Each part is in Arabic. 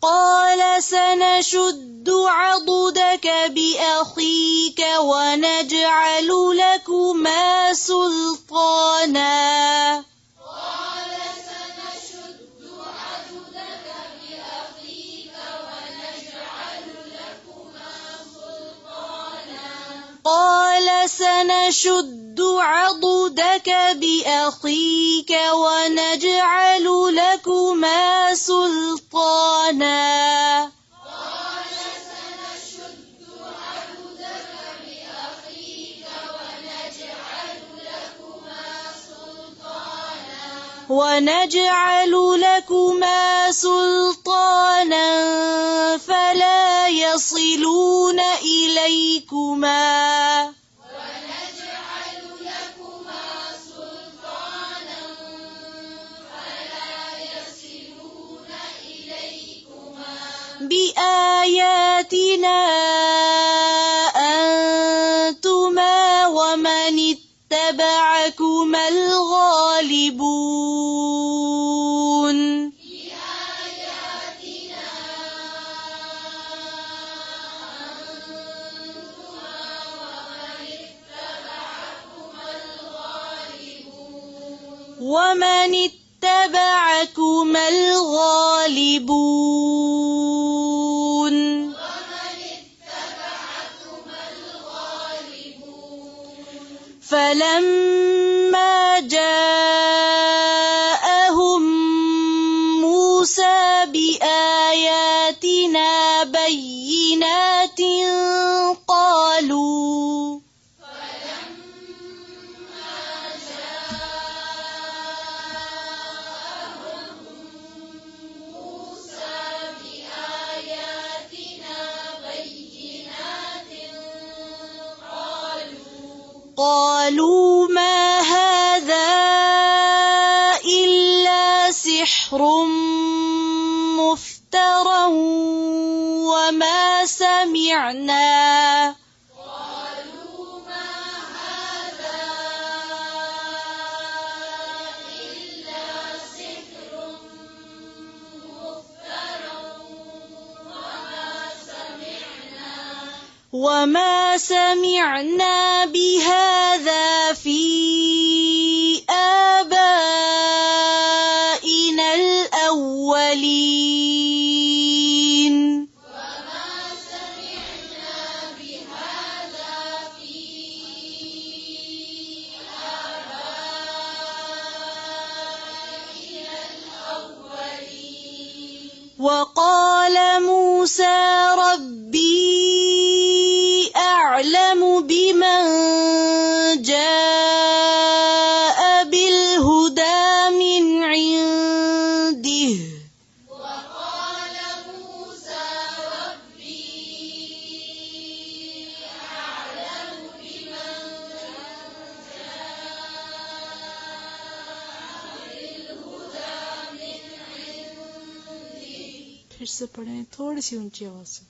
قال سنشد عضدك بأخيك ونجعل لكما سلطانا قال سنشد عضدك بأخيك ونجعل لكما سلطانا فلا يصلون إليكما بآياتنا أنتما ومن اتبعكما الغالبون ومن اتبعكما الغالبون فلما جاءهم موسى بآياتنا بينات قالوا ما هذا إلا سحر مفترى وما سمعنا بهذا في آبائنا الأولين وقال موسى ربي أعلم بمن جاء بالهدى من عنده وقال موسى ربي أعلم بمن جاء بالهدى من عنده फिर से पढ़ें थोड़ी सी ऊंची आवाज से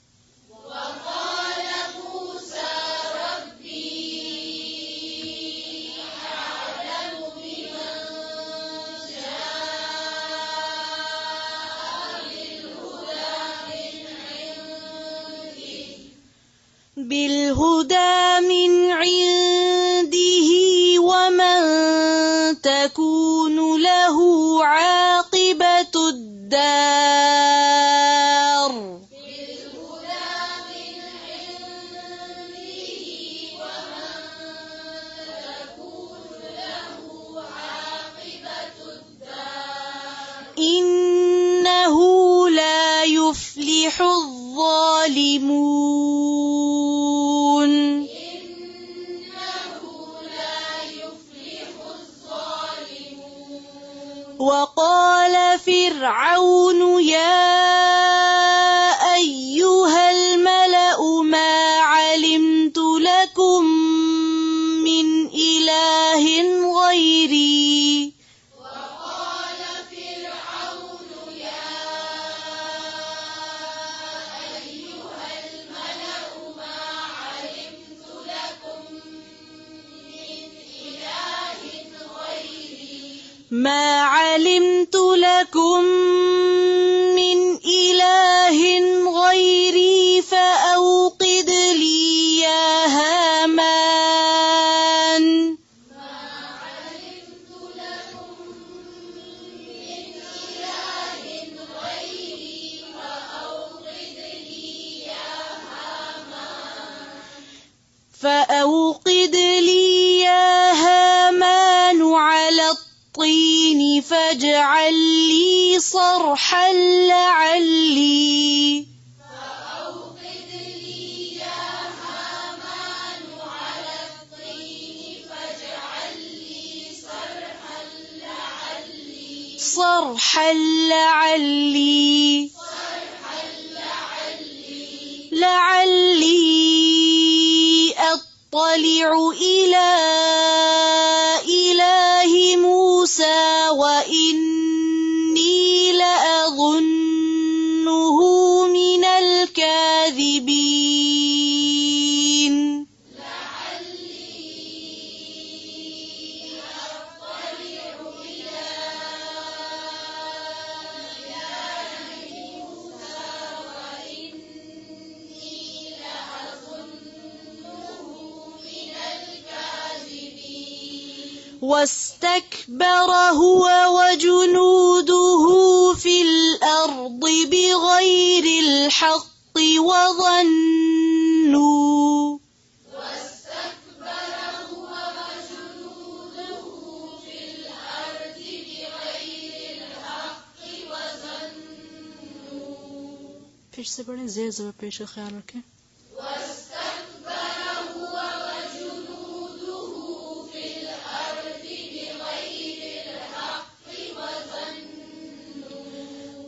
بالهدى من عنده ومن تكون له عاقبة الدار إنه لا يفلح الظالمون وقال فرعون يا أيها الملأ ما علمت لكم من إله غيري وقال فرعون يا أيها الملأ ما علمت لكم من إله فأوقد لي يا هامان على الطين فاجعل لي صرحا لعلي أطلع إلى إله موسى وإني لأظنه من الكاذبين واستكبر هو وجنوده في الأرض بغير الحق وظنوا फिर से पढ़ें, ज़ेर ज़बर पेश का ख्याल रखें।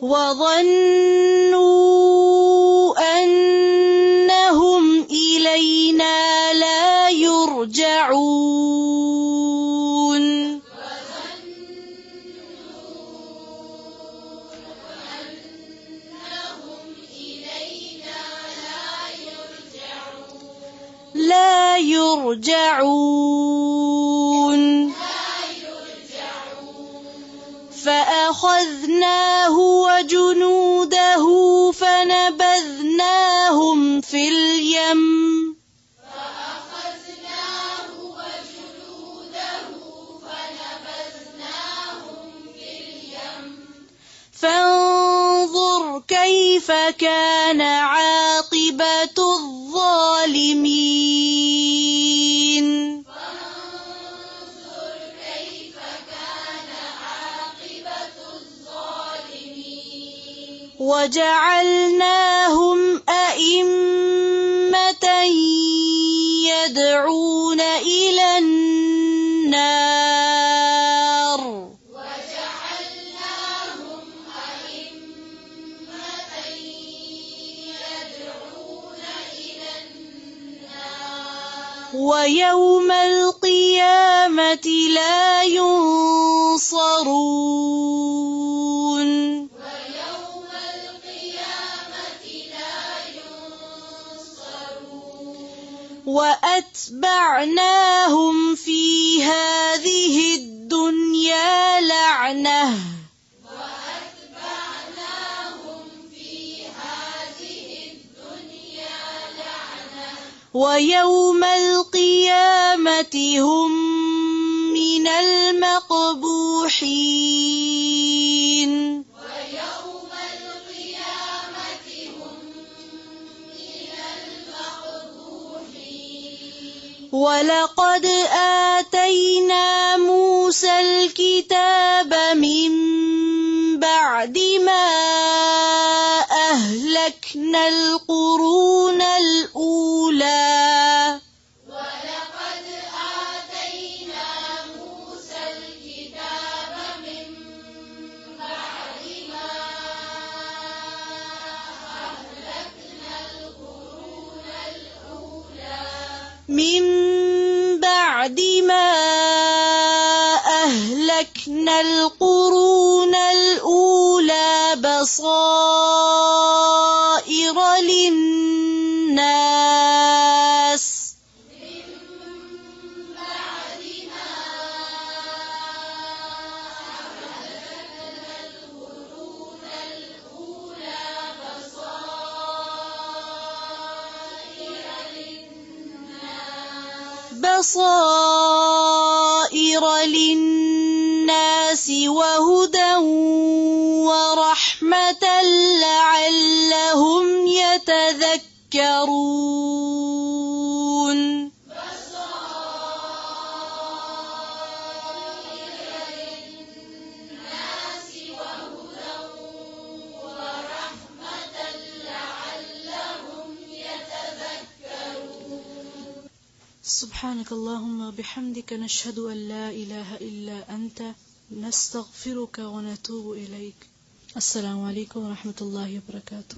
وظنوا أنهم إلينا لا يرجعون فأخذناه وجنوده فنبذناهم في اليم فانظر كيف كان عاقبة الظالمين وجعلناهم أئمة يدعون إلى النار ويوم القيامة لا ينصرون وأتبعناهم في هذه الدنيا لعنة ويوم القيامة هم من المقبوحين ولقد آتينا موسى الكتاب من بعد ما أهلكنا القرون الأولى بصائر للناس وهدى ورحمة لعلهم يتذكرون سبحانك اللهم وبحمدك نشهد أن لا إله إلا أنت نستغفرك ونتوب إليك. السلام عليكم ورحمة الله وبركاته.